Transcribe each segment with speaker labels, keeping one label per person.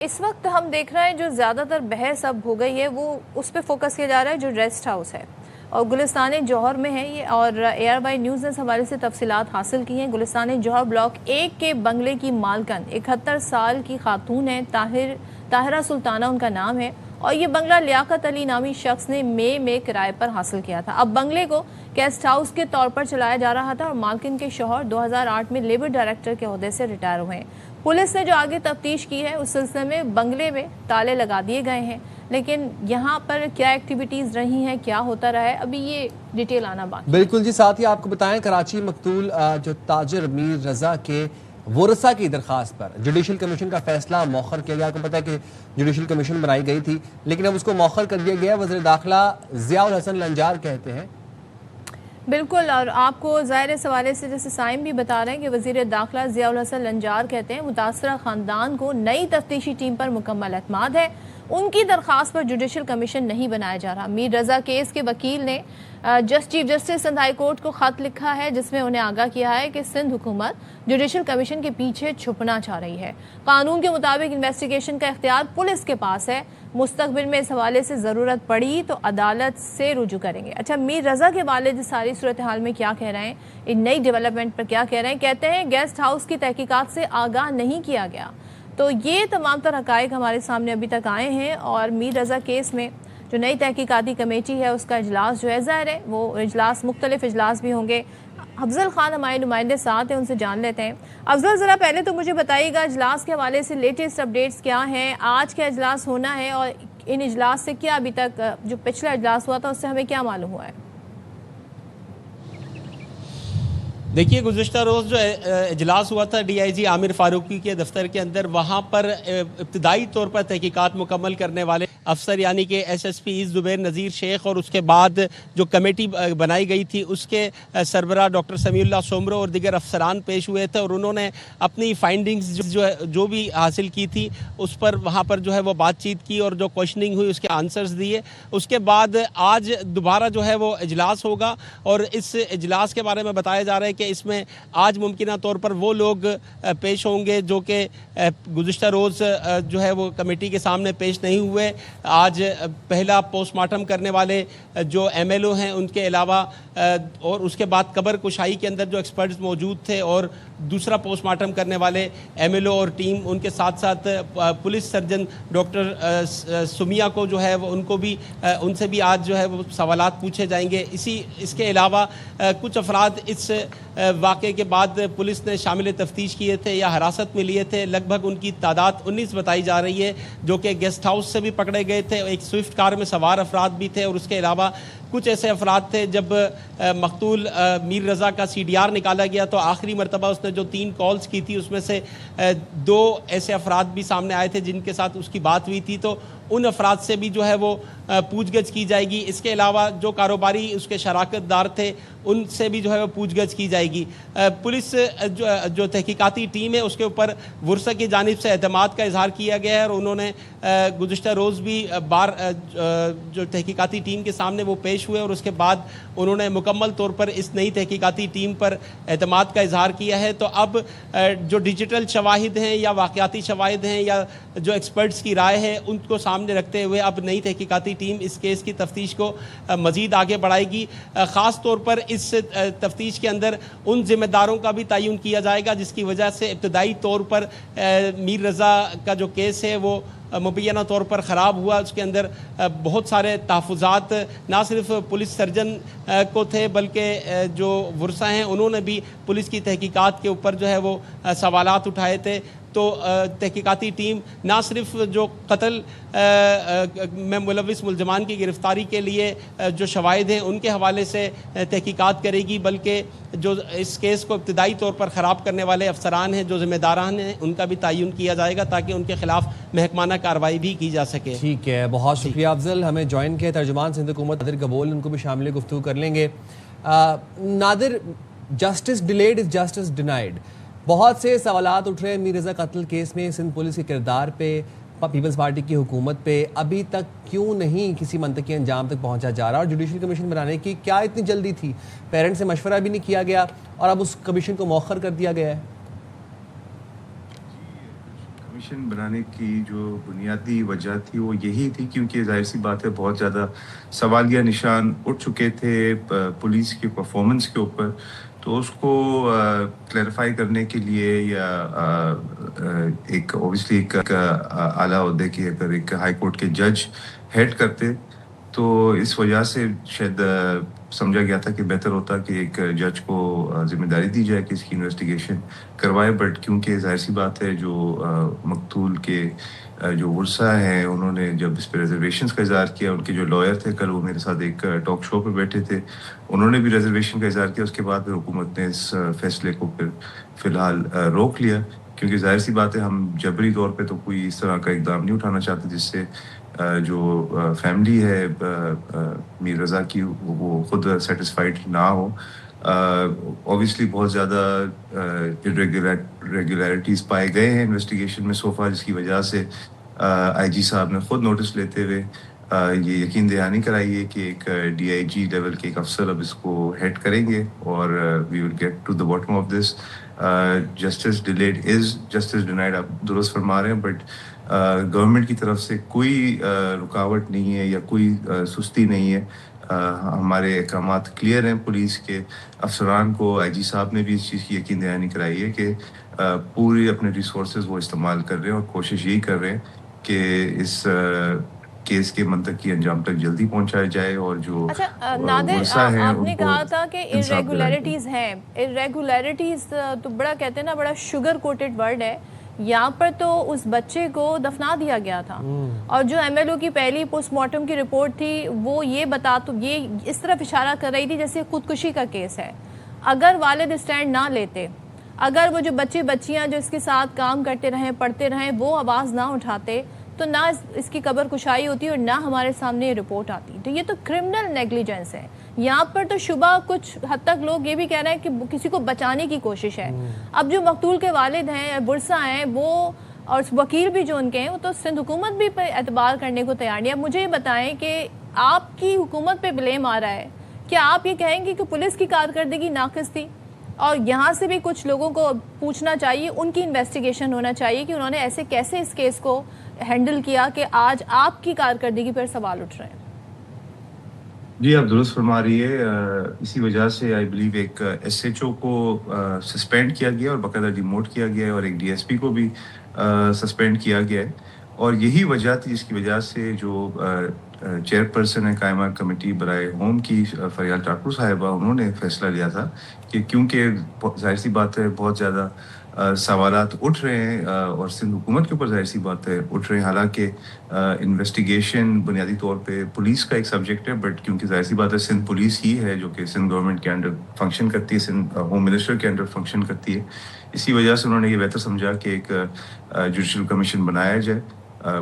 Speaker 1: اس وقت ہم دیکھ رہے ہیں جو زیادہ تر بحث اب ہو گئی ہے وہ اس پہ فوکس کیا جا رہا ہے جو ریسٹ ہاؤس ہے اور گلستان جوہر میں ہے یہ، اور ARY نیوز نے اس حوالے سے تفصیلات حاصل کی ہیں۔ گلستان جوہر بلاک 1 کے بنگلے کی مالکن 71 سال کی خاتون ہے، طاہرہ سلطانہ ان کا نام ہے، اور یہ بنگلہ لیاقت علی نامی شخص نے مئی میں کرائے پر حاصل کیا تھا۔ اب بنگلے کو گیسٹ ہاؤس کے طور پر چلایا جا رہا تھا اور مالکن کے شوہر 2008 میں لیبر ڈائریکٹر کے عہدے سے ریٹائر ہوئے ہیں۔ پولیس نے جو آگے تفتیش کی ہے اس سلسلے میں بنگلے میں تالے لگا دیے گئے ہیں، لیکن یہاں پر کیا ایکٹیویٹیز رہی ہیں، کیا ہوتا رہا ہے، ابھی یہ ڈیٹیل آنا باقی۔
Speaker 2: بالکل جی، ساتھ ہی آپ کو بتائیں کراچی مقتول جو تاجر میر رضا کے ورثاء کی درخواست پر جوڈیشل کمیشن کا فیصلہ مؤخر کیا گیا۔ آپ کو پتہ ہے کہ جوڈیشل کمیشن بنائی گئی تھی لیکن اب اس کو مؤخر کر دیا گیا۔ وزیر داخلہ ضیاء الحسن لنجار کہتے ہیں
Speaker 1: بالکل، اور آپ کو ظاہر اس حوالے سے جیسے سائم بھی بتا رہے ہیں کہ وزیر داخلہ ضیاء الحسن لنجار کہتے ہیں متاثرہ خاندان کو نئی تفتیشی ٹیم پر مکمل اعتماد ہے، ان کی درخواست پر جوڈیشل کمیشن نہیں بنایا جا رہا۔ میر رضا کیس کے وکیل نے chief justice Sindh high court کو خط لکھا ہے جس میں انہیں آگاہ کیا ہے کہ سندھ حکومت جوڈیشل کمیشن کے پیچھے چھپنا چاہ رہی ہے۔ قانون کے مطابق انویسٹیگیشن کا اختیار پولیس کے پاس ہے، مستقبل میں اس حوالے سے ضرورت پڑی تو عدالت سے رجوع کریں گے۔ اچھا، میر رضا کے والد اس ساری صورتحال میں کیا کہہ رہے ہیں، ان نئی ڈیولپمنٹ پر کیا کہہ رہے ہیں؟ کہتے ہیں گیسٹ ہاؤس کی تحقیقات سے آگاہ نہیں کیا گیا۔ تو یہ تمام تر حقائق ہمارے سامنے ابھی تک آئے ہیں، اور میر رضا کیس میں جو نئی تحقیقاتی کمیٹی ہے اس کا اجلاس جو ہے ظاہر ہے وہ اجلاس مختلف اجلاس بھی ہوں گے۔ افضل خان ہمارے نمائندے ساتھ ہیں، ان سے جان لیتے ہیں۔ افضل، ذرا پہلے تو مجھے بتائیے گا اجلاس کے حوالے سے لیٹسٹ اپڈیٹس کیا ہیں، آج کیا اجلاس ہونا ہے، اور ان اجلاس سے کیا ابھی تک جو پچھلا اجلاس ہوا تھا اس سے ہمیں کیا معلوم ہوا ہے؟
Speaker 3: دیکھیے، گزشتہ روز جو اجلاس ہوا تھا DIG عامر فاروقی کے دفتر کے اندر، وہاں پر ابتدائی طور پر تحقیقات مکمل کرنے والے افسر یعنی کہ SSP زبیر نذیر شیخ اور اس کے بعد جو کمیٹی بنائی گئی تھی اس کے سربراہ ڈاکٹر سمیع اللہ سومرو اور دیگر افسران پیش ہوئے تھے، اور انہوں نے اپنی فائنڈنگز جو بھی حاصل کی تھی اس پر وہاں پر جو ہے وہ بات چیت کی اور جو کوشچننگ ہوئی اس کے آنسرز دیے۔ اس کے بعد آج دوبارہ جو ہے وہ اجلاس ہوگا، اور اس اجلاس کے بارے میں بتایا جا رہا ہے کہ اس میں آج ممکنہ طور پر وہ لوگ پیش ہوں گے جو کہ گزشتہ روز جو ہے وہ کمیٹی کے سامنے پیش نہیں ہوئے۔ آج پہلا پوسٹ مارٹم کرنے والے جو MLO ہیں ان کے علاوہ، اور اس کے بعد قبر کشائی کے اندر جو ایکسپرٹس موجود تھے، اور دوسرا پوسٹ مارٹم کرنے والے MLO اور ٹیم، ان کے ساتھ ساتھ پولیس سرجن ڈاکٹر سمیہ کو جو ہے وہ ان سے بھی آج جو ہے وہ سوالات پوچھے جائیں گے۔ اس کے علاوہ کچھ افراد اس واقعے کے بعد پولیس نے شامل تفتیش کیے تھے یا حراست میں لیے تھے، لگ بھگ ان کی تعداد 19 بتائی جا رہی ہے، جو کہ گیسٹ ہاؤس سے بھی پکڑے گئے تھے، ایک سوئفٹ کار میں سوار افراد بھی تھے، اور اس کے علاوہ کچھ ایسے افراد تھے جب مقتول میر رضا کا CDR نکالا گیا تو آخری مرتبہ اس نے جو 3 کالز کی تھی اس میں سے 2 ایسے افراد بھی سامنے آئے تھے جن کے ساتھ اس کی بات ہوئی تھی، تو ان افراد سے بھی جو ہے وہ پوچھ گچھ کی جائے گی۔ اس کے علاوہ جو کاروباری اس کے شراکت دار تھے ان سے بھی جو ہے وہ پوچھ گچھ کی جائے گی۔ پولیس جو تحقیقاتی ٹیم ہے اس کے اوپر ورثہ کی جانب سے اعتماد کا اظہار کیا گیا ہے، اور انہوں نے گزشتہ روز بھی جو تحقیقاتی ٹیم کے سامنے وہ پیش ہوئے، اور اس کے بعد انہوں نے مکمل طور پر اس نئی تحقیقاتی ٹیم پر اعتماد کا اظہار کیا ہے۔ تو اب جو ڈیجیٹل شواہد ہیں یا واقعاتی شواہد ہیں یا جو ایکسپرٹس کی رائے ہے ان کو سامنے رکھتے ہوئے اب نئی تحقیقاتی ٹیم اس کیس کی تفتیش کو مزید آگے بڑھائے گی۔ خاص طور پر اس تفتیش کے اندر ان ذمہ داروں کا بھی تعین کیا جائے گا جس کی وجہ سے ابتدائی طور پر میر رضا کا جو کیس ہے وہ مبینہ طور پر خراب ہوا۔ اس کے اندر بہت سارے تحفظات نہ صرف پولیس سرجن کو تھے بلکہ جو ورثہ ہیں انہوں نے بھی پولیس کی تحقیقات کے اوپر جو ہے وہ سوالات اٹھائے تھے۔ تو تحقیقاتی ٹیم نہ صرف جو قتل میں ملوث ملزمان کی گرفتاری کے لیے جو شواہد ہیں ان کے حوالے سے تحقیقات کرے گی، بلکہ جو اس کیس کو ابتدائی طور پر خراب کرنے والے افسران ہیں، جو ذمہ داران ہیں، ان کا بھی تعین کیا جائے گا تاکہ ان کے خلاف محکمانہ کارروائی بھی کی جا سکے۔
Speaker 2: ٹھیک ہے، بہت شکریہ افضل، ہمیں جوائن کیا ترجمان سندھ حکومت نادر گبول، ان کو بھی شامل گفتگو کر لیں گے۔ نادر، justice delayed is justice denied, بہت سے سوالات اٹھ رہے ہیں میر رضا قتل کیس میں، سندھ پولیس کے کردار پہ، پیپلز پارٹی کی حکومت پہ، ابھی تک کیوں نہیں کسی منطقی انجام تک پہنچا جا رہا، اور جوڈیشل کمیشن بنانے کی کیا اتنی جلدی تھی؟ پیرنٹ سے مشورہ بھی نہیں کیا گیا اور اب اس کمیشن کو مؤخر کر دیا گیا ہے۔
Speaker 4: کمیشن بنانے کی جو بنیادی وجہ تھی وہ یہی تھی کیونکہ ظاہر سی بات ہے بہت زیادہ سوالیہ نشان اٹھ چکے تھے پولیس کے پرفارمنس کے اوپر، تو اس کو کلیریفائی کرنے کے لیے یا ایک اوبیسلی ایک اعلیٰ عہدے کے اگر ایک ہائی کورٹ کے جج ہیڈ کرتے تو اس وجہ سے شاید سمجھا گیا تھا کہ بہتر ہوتا کہ ایک جج کو ذمہ داری دی جائے کہ اس کی انویسٹیگیشن کروائے، بٹ کیونکہ ظاہر سی بات ہے جو مقتول کے جو ورثہ ہیں انہوں نے جب اس پہ ریزرویشنز کا اظہار کیا، ان کے جو لائر تھے کل وہ میرے ساتھ ایک ٹاک شو پہ بیٹھے تھے، انہوں نے بھی ریزرویشن کا اظہار کیا، اس کے بعد پھر حکومت نے اس فیصلے کو پھر فی الحال روک لیا، کیونکہ ظاہر سی بات ہے ہم جبری طور پہ تو کوئی اس طرح کا اقدام نہیں اٹھانا چاہتے جس سے جو فیملی ہے میر رضا کی وہ خود سیٹسفائیڈ نہ ہو۔ اوبیسلی بہت زیادہ ریگولیرٹیز پائے گئے ہیں انویسٹیگیشن میں سو فار، جس کی وجہ سے آئی جی صاحب نے خود نوٹس لیتے ہوئے یہ یقین دہانی کرائی ہے کہ ایک ڈی آئی جی لیول کے ایک افسر اب اس کو ہیڈ کریں گے اور we will get to the bottom of this. Justice delayed is justice denied, آپ درست فرما رہے ہیں، بٹ گورنمنٹ کی طرف سے کوئی رکاوٹ نہیں ہے یا کوئی سستی نہیں ہے، ہمارے احکامات کلیئر ہیں، پولیس کے افسران کو آئی جی صاحب نے بھی اس چیز کی یقین دہانی کرائی ہے کہ پوری اپنے ریسورسز وہ استعمال کر رہے ہیں اور کوشش یہی کر رہے ہیں کہ اس کیس کے منطقی انجام تک جلدی پہنچایا جائے اور جو
Speaker 1: نادر آپ نے کہا تھا کہ irregularities ہیں، irregularities تو بڑا کہتے ہیں نا بڑا شوگر کوٹڈ ورڈ ہے، یہاں پر تو اس بچے کو دفنا دیا گیا تھا اور جو ایم ایل او کی پہلی پوسٹ مارٹم کی رپورٹ تھی وہ یہ اس طرف اشارہ کر رہی تھی جیسے خودکشی کا کیس ہے۔ اگر والد اسٹینڈ نہ لیتے، اگر وہ جو بچے بچیاں جو اس کے ساتھ کام کرتے رہیں پڑھتے رہیں وہ آواز نہ اٹھاتے تو نہ اس کی قبر کشائی ہوتی اور نہ ہمارے سامنے یہ رپورٹ آتی، تو یہ تو کرمنل نیگلیجنس ہے۔ یہاں پر تو شبہ کچھ حد تک لوگ یہ بھی کہہ رہے ہیں کہ کسی کو بچانے کی کوشش ہے۔ اب جو مقتول کے والد ہیں ورثہ ہیں وہ اور وکیل بھی جو ان کے ہیں وہ تو سندھ حکومت بھی پہ اعتبار کرنے کو تیار نہیں۔ اب مجھے یہ بتائیں کہ آپ کی حکومت پہ بلیم آ رہا ہے، کیا آپ یہ کہیں گے کہ پولیس کی کارکردگی ناقص تھی اور یہاں سے بھی کچھ لوگوں کو پوچھنا چاہیے، ان کی انویسٹیگیشن ہونا چاہیے کہ انہوں نے ایسے کیسے اس کیس کو ہینڈل کیا کہ آج آپ کی کارکردگی پر سوال اٹھ رہے ہیں؟
Speaker 4: جی آپ درست فرما رہی ہے، اسی وجہ سے آئی بلیو ایک ایس ایچ او کو سسپینڈ کیا گیا اور باقاعدہ ڈیموٹ کیا گیا ہے اور ایک ڈی ایس پی کو بھی سسپینڈ کیا گیا ہے، اور یہی وجہ تھی جس کی وجہ سے جو چیئر پرسن ہے قائمہ کمیٹی برائے ہوم کی فریال ٹاکر صاحبہ، انہوں نے فیصلہ لیا تھا کہ کیونکہ ظاہر سی بات ہے بہت زیادہ سوالات اٹھ رہے ہیں اور سندھ حکومت کے اوپر ظاہر سی بات ہے اٹھ رہے ہیں، حالانکہ انویسٹیگیشن بنیادی طور پہ پولیس کا ایک سبجیکٹ ہے، بٹ کیونکہ ظاہر سی بات ہے سندھ پولیس ہی ہے جو کہ سندھ گورنمنٹ کے انڈر فنکشن کرتی ہے، سندھ ہوم منسٹر کے انڈر فنکشن کرتی ہے، اسی وجہ سے انہوں نے یہ بہتر سمجھا کہ ایک جوڈیشل کمیشن بنایا جائے،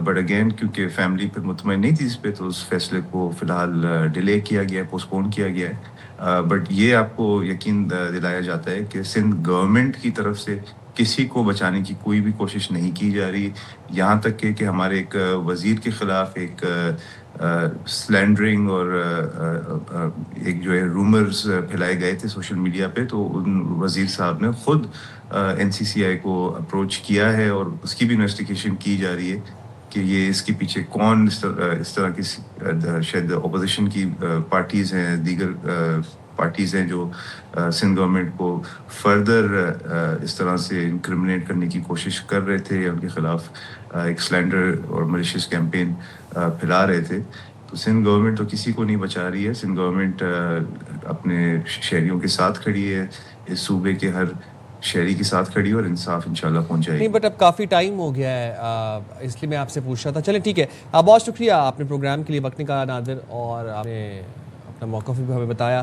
Speaker 4: بٹ اگین کیونکہ فیملی پہ مطمئن نہیں تھی اس پہ تو اس فیصلے کو فی الحال ڈیلے کیا گیا ہے، پوسٹ پون کیا گیا ہے، بٹ یہ آپ کو یقین دلایا جاتا ہے کہ سندھ گورنمنٹ کی طرف سے کسی کو بچانے کی کوئی بھی کوشش نہیں کی جا رہی، یہاں تک کہ ہمارے ایک وزیر کے خلاف ایک سلینڈرنگ اور ایک جو ہے رومرز پھیلائے گئے تھے سوشل میڈیا پہ، تو ان وزیر صاحب نے خود این سی سی آئی کو اپروچ کیا ہے اور اس کی بھی انویسٹیگیشن کی جا رہی ہے کہ یہ اس کے پیچھے کون اس طرح کی شاید اپوزیشن کی پارٹیز ہیں، دیگر پارٹیز ہیں جو سندھ گورنمنٹ کو فردر اس طرح سے انکرمنیٹ کرنے کی کوشش کر رہے تھے یا ان کے خلاف ایک سلینڈر اور ملیشیس کیمپین پھیلا رہے تھے، تو سندھ گورنمنٹ تو کسی کو نہیں بچا رہی ہے، سندھ گورنمنٹ اپنے شہریوں کے ساتھ کھڑی ہے، اس صوبے کے ہر شہری کے ساتھ کھڑی اور انصاف انشاءاللہ پہنچ جائے گی۔
Speaker 2: نہیں بٹ اب کافی ٹائم ہو گیا ہے، اس لیے میں آپ سے پوچھ رہا تھا۔ چلیں ٹھیک ہے، بہت شکریہ آپ نے پروگرام کے لیے وقت نکالا نادر، اور آپ نے اپنا موقف بھی ہمیں بتایا۔